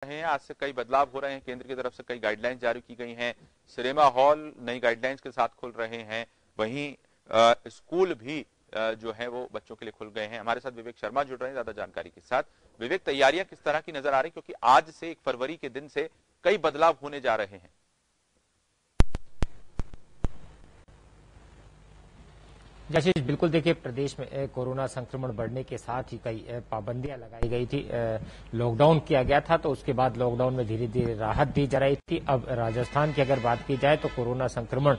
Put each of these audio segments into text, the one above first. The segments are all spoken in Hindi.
हैं। आज से कई बदलाव हो रहे हैं, केंद्र की तरफ से कई गाइडलाइंस जारी की गई हैं। सिनेमा हॉल नई गाइडलाइंस के साथ खुल रहे हैं, वहीं स्कूल भी जो है वो बच्चों के लिए खुल गए हैं। हमारे साथ विवेक शर्मा जुड़ रहे हैं ज्यादा जानकारी के साथ। विवेक, तैयारियां किस तरह की नजर आ रही, क्योंकि आज से 1 फरवरी के दिन से कई बदलाव होने जा रहे हैं। जैसे बिल्कुल देखिए, प्रदेश में कोरोना संक्रमण बढ़ने के साथ ही कई पाबंदियां लगाई गई थी। लॉकडाउन किया गया था, तो उसके बाद लॉकडाउन में धीरे धीरे राहत दी जा रही थी। अब राजस्थान की अगर बात की जाए तो कोरोना संक्रमण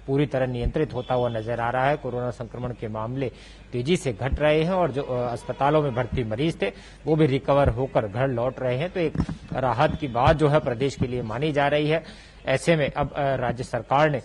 पूरी तरह नियंत्रित होता हुआ नजर आ रहा है। कोरोना संक्रमण के मामले तेजी से घट रहे हैं और जो अस्पतालों में भर्ती मरीज थे वो भी रिकवर होकर घर लौट रहे हैं। तो एक राहत की बात जो है प्रदेश के लिए मानी जा रही है। ऐसे में अब राज्य सरकार ने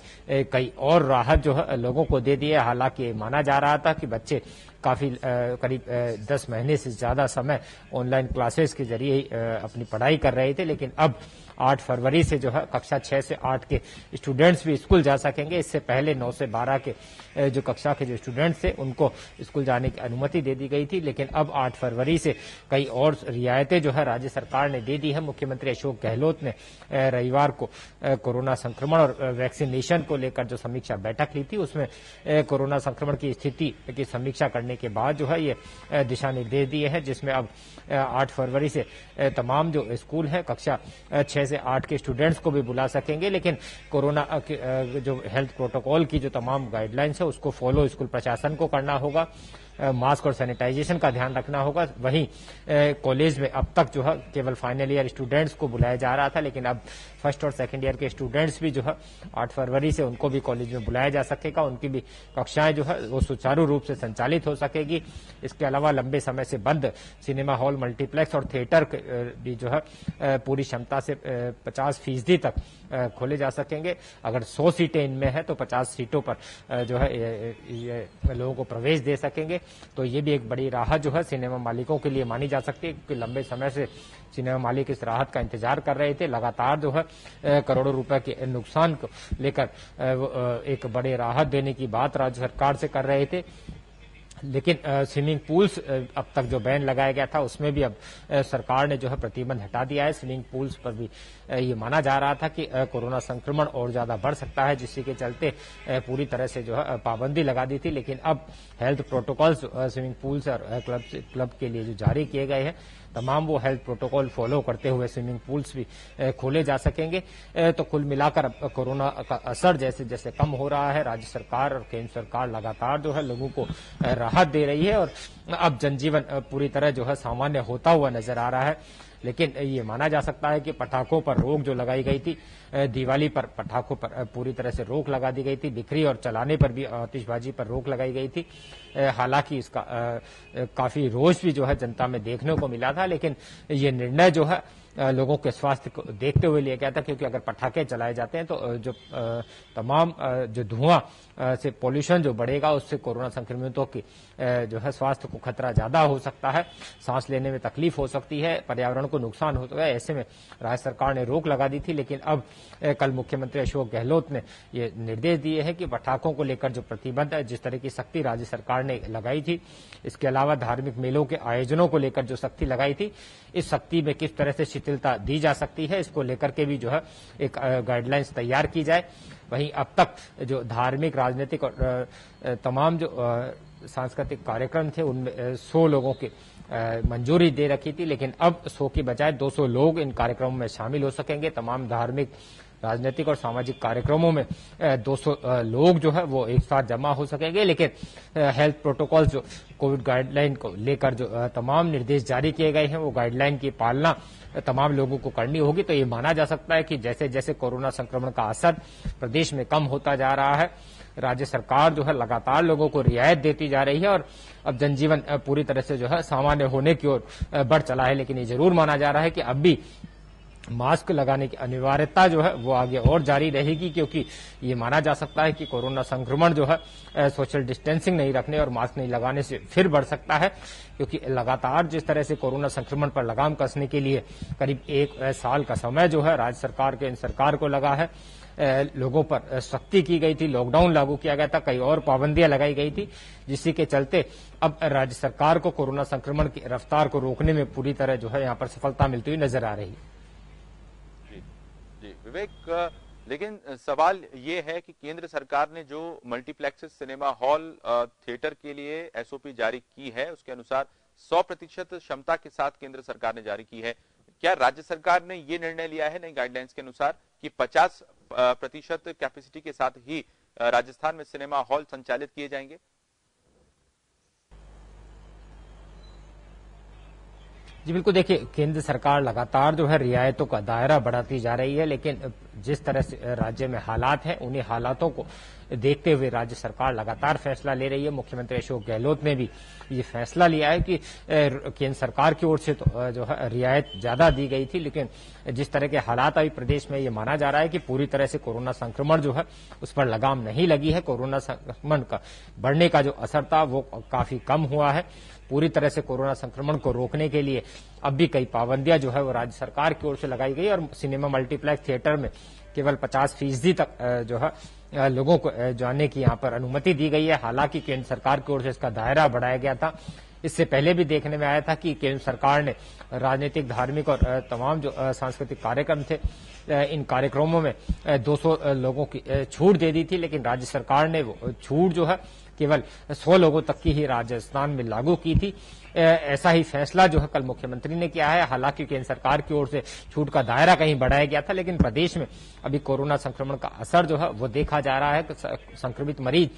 कई और राहत जो है लोगों को दे दी है। हालांकि माना जा रहा था कि बच्चे काफी करीब 10 महीने से ज्यादा समय ऑनलाइन क्लासेस के जरिए अपनी पढ़ाई कर रहे थे, लेकिन अब 8 फरवरी से जो है कक्षा 6 से 8 के स्टूडेंट्स भी स्कूल जा सकेंगे। इससे पहले 9 से 12 के जो कक्षा के जो स्टूडेंट्स थे उनको स्कूल जाने की अनुमति दे दी गई थी, लेकिन अब 8 फरवरी से कई और रियायतें जो है राज्य सरकार ने दे दी है। मुख्यमंत्री अशोक गहलोत ने रविवार को कोरोना संक्रमण और वैक्सीनेशन को लेकर जो समीक्षा बैठक ली थी, उसमें कोरोना संक्रमण की स्थिति की समीक्षा करने के बाद जो है ये दिशा निर्देश दिए हैं, जिसमें अब 8 फरवरी से तमाम जो स्कूल हैं कक्षा 6 से 8 के स्टूडेंट्स को भी बुला सकेंगे, लेकिन कोरोना जो हेल्थ प्रोटोकॉल की जो तमाम गाइडलाइंस है उसको फॉलो स्कूल प्रशासन को करना होगा। मास्क और सैनिटाइजेशन का ध्यान रखना होगा। वहीं कॉलेज में अब तक जो है केवल फाइनल ईयर स्टूडेंट्स को बुलाया जा रहा था, लेकिन अब फर्स्ट और सेकंड ईयर के स्टूडेंट्स भी जो है 8 फरवरी से उनको भी कॉलेज में बुलाया जा सकेगा। उनकी भी कक्षाएं जो है वो सुचारू रूप से संचालित हो सकेगी। इसके अलावा लंबे समय से बंद सिनेमा हॉल, मल्टीप्लेक्स और थिएटर भी जो है पूरी क्षमता से 50% तक खोले जा सकेंगे। अगर 100 सीटें इनमें है तो 50 सीटों पर जो है ये लोगों को प्रवेश दे सकेंगे। तो ये भी एक बड़ी राहत जो है सिनेमा मालिकों के लिए मानी जा सकती है, क्योंकि लंबे समय से सिनेमा मालिक इस राहत का इंतजार कर रहे थे। लगातार जो है करोड़ों रुपए के नुकसान को लेकर एक बड़ी राहत देने की बात राज्य सरकार से कर रहे थे, लेकिन स्विमिंग पूल्स अब तक जो बैन लगाया गया था उसमें भी अब सरकार ने जो है प्रतिबंध हटा दिया है। स्विमिंग पूल्स पर भी ये माना जा रहा था कि कोरोना संक्रमण और ज्यादा बढ़ सकता है, जिसके चलते पूरी तरह से जो है पाबंदी लगा दी थी। लेकिन अब हेल्थ प्रोटोकॉल्स स्विमिंग पूल्स और क्लब के लिए जो जारी किए गए हैं, तमाम वो हेल्थ प्रोटोकॉल फॉलो करते हुए स्विमिंग पूल्स भी खोले जा सकेंगे। तो कुल मिलाकर अब कोरोना का असर जैसे जैसे कम हो रहा है, राज्य सरकार और केंद्र सरकार लगातार जो है लोगों को राहत दे रही है और अब जनजीवन पूरी तरह जो है सामान्य होता हुआ नजर आ रहा है। लेकिन ये माना जा सकता है कि पटाखों पर रोक जो लगाई गई थी, दिवाली पर पटाखों पर पूरी तरह से रोक लगा दी गई थी, बिक्री और चलाने पर भी आतिशबाजी पर रोक लगाई गई थी। हालांकि इसका काफी रोष भी जो है जनता में देखने को मिला था, लेकिन ये निर्णय जो है लोगों के स्वास्थ्य को देखते हुए लिया गया था, क्योंकि अगर पटाखे चलाए जाते हैं तो जो तमाम जो धुआं से पोल्यूशन जो बढ़ेगा उससे कोरोना संक्रमितों की जो है स्वास्थ्य को खतरा ज्यादा हो सकता है, सांस लेने में तकलीफ हो सकती है, पर्यावरण को नुकसान हो सकता है। ऐसे में राज्य सरकार ने रोक लगा दी थी, लेकिन अब कल मुख्यमंत्री अशोक गहलोत ने ये निर्देश दिए हैं कि पटाखों को लेकर जो प्रतिबंध है, जिस तरह की सख्ती राज्य सरकार ने लगाई थी, इसके अलावा धार्मिक मेलों के आयोजनों को लेकर जो सख्ती लगाई थी, इस सख्ती में किस तरह से शिथिलता दी जा सकती है, इसको लेकर के भी जो है एक गाइडलाइंस तैयार की जाए। वहीं अब तक जो धार्मिक, राजनीतिक और तमाम जो सांस्कृतिक कार्यक्रम थे उनमें 100 लोगों की मंजूरी दे रखी थी, लेकिन अब 100 की बजाय 200 लोग इन कार्यक्रमों में शामिल हो सकेंगे। तमाम धार्मिक, राजनीतिक और सामाजिक कार्यक्रमों में 200 लोग जो है वो एक साथ जमा हो सकेंगे, लेकिन हेल्थ प्रोटोकॉल जो कोविड गाइडलाइन को लेकर जो तमाम निर्देश जारी किए गए हैं वो गाइडलाइन की पालना तमाम लोगों को करनी होगी। तो ये माना जा सकता है कि जैसे जैसे कोरोना संक्रमण का असर प्रदेश में कम होता जा रहा है, राज्य सरकार जो है लगातार लोगों को रियायत देती जा रही है और अब जनजीवन पूरी तरह से जो है सामान्य होने की ओर बढ़ चला है। लेकिन ये जरूर माना जा रहा है कि अब भी मास्क लगाने की अनिवार्यता जो है वो आगे और जारी रहेगी, क्योंकि ये माना जा सकता है कि कोरोना संक्रमण जो है सोशल डिस्टेंसिंग नहीं रखने और मास्क नहीं लगाने से फिर बढ़ सकता है, क्योंकि लगातार जिस तरह से कोरोना संक्रमण पर लगाम कसने के लिए करीब 1 साल का समय जो है राज्य सरकार, केंद्र सरकार को लगा है। लोगों पर सख्ती की गई थी, लॉकडाउन लागू किया गया था, कई और पाबंदियां लगाई गई थी, जिसके के चलते अब राज्य सरकार को कोरोना संक्रमण की रफ्तार को रोकने में पूरी तरह जो है यहाँ पर सफलता मिलती हुई नजर आ रही है। जी विवेक, लेकिन सवाल ये है कि केंद्र सरकार ने जो मल्टीप्लेक्सेस, सिनेमा हॉल, थिएटर के लिए एसओपी जारी की है, उसके अनुसार 100% क्षमता के साथ केंद्र सरकार ने जारी की है। क्या राज्य सरकार ने ये निर्णय लिया है नई गाइडलाइंस के अनुसार कि 50% कैपेसिटी के साथ ही राजस्थान में सिनेमा हॉल संचालित किए जाएंगे? जी बिल्कुल, देखिए केंद्र सरकार लगातार जो है रियायतों का दायरा बढ़ाती जा रही है, लेकिन जिस तरह से राज्य में हालात हैं उन्हीं हालातों को देखते हुए राज्य सरकार लगातार फैसला ले रही है। मुख्यमंत्री अशोक गहलोत ने भी ये फैसला लिया है कि केंद्र सरकार की ओर से तो जो है रियायत ज्यादा दी गई थी, लेकिन जिस तरह के हालात अभी प्रदेश में ये माना जा रहा है कि पूरी तरह से कोरोना संक्रमण जो है उस पर लगाम नहीं लगी है। कोरोना संक्रमण का बढ़ने का जो असर था वो काफी कम हुआ है। पूरी तरह से कोरोना संक्रमण को रोकने के लिए अब भी कई पाबंदियां जो है वो राज्य सरकार की ओर से लगाई गई और सिनेमा, मल्टीप्लेक्स, थिएटर में केवल 50% तक जो है लोगों को जाने की यहाँ पर अनुमति दी गई है। हालांकि केंद्र सरकार की ओर से इसका दायरा बढ़ाया गया था। इससे पहले भी देखने में आया था कि केंद्र सरकार ने राजनीतिक, धार्मिक और तमाम जो सांस्कृतिक कार्यक्रम थे, इन कार्यक्रमों में 200 लोगों की छूट दे दी थी, लेकिन राज्य सरकार ने वो छूट जो है केवल 100 लोगों तक की ही राजस्थान में लागू की थी। ऐसा ही फैसला जो है कल मुख्यमंत्री ने किया है। हालांकि केंद्र सरकार की ओर से छूट का दायरा कहीं बढ़ाया गया था, लेकिन प्रदेश में अभी कोरोना संक्रमण का असर जो है वो देखा जा रहा है। संक्रमित मरीज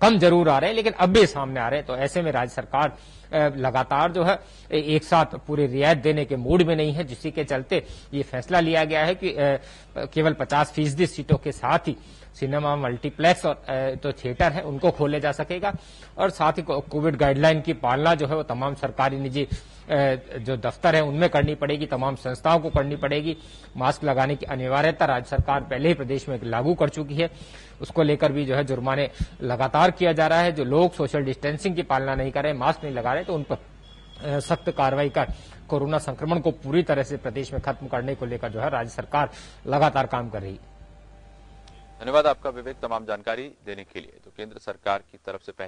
कम जरूर आ रहे हैं, लेकिन अब भी सामने आ रहे हैं। तो ऐसे में राज्य सरकार लगातार जो है एक साथ पूरी रियायत देने के मूड में नहीं है, जिसके के चलते ये फैसला लिया गया है कि केवल 50% सीटों के साथ ही सिनेमा, मल्टीप्लेक्स और तो थिएटर है उनको खोले जा सकेगा। और साथ ही कोविड गाइडलाइन की पालना जो है वो तमाम सरकारी, निजी जो दफ्तर है उनमें करनी पड़ेगी, तमाम संस्थाओं को करनी पड़ेगी। मास्क लगाने की अनिवार्यता राज्य सरकार पहले ही प्रदेश में लागू कर चुकी है, उसको लेकर भी जो है जुर्माने लगातार किया जा रहा है। जो लोग सोशल डिस्टेंसिंग की पालना नहीं कर रहे, मास्क नहीं लगा रहे, तो उन पर सख्त कार्रवाई कर कोरोना संक्रमण को पूरी तरह से प्रदेश में खत्म करने को लेकर जो है राज्य सरकार लगातार काम कर रही है। धन्यवाद आपका विवेक, तमाम जानकारी देने के लिए। तो केंद्र सरकार की तरफ से पहले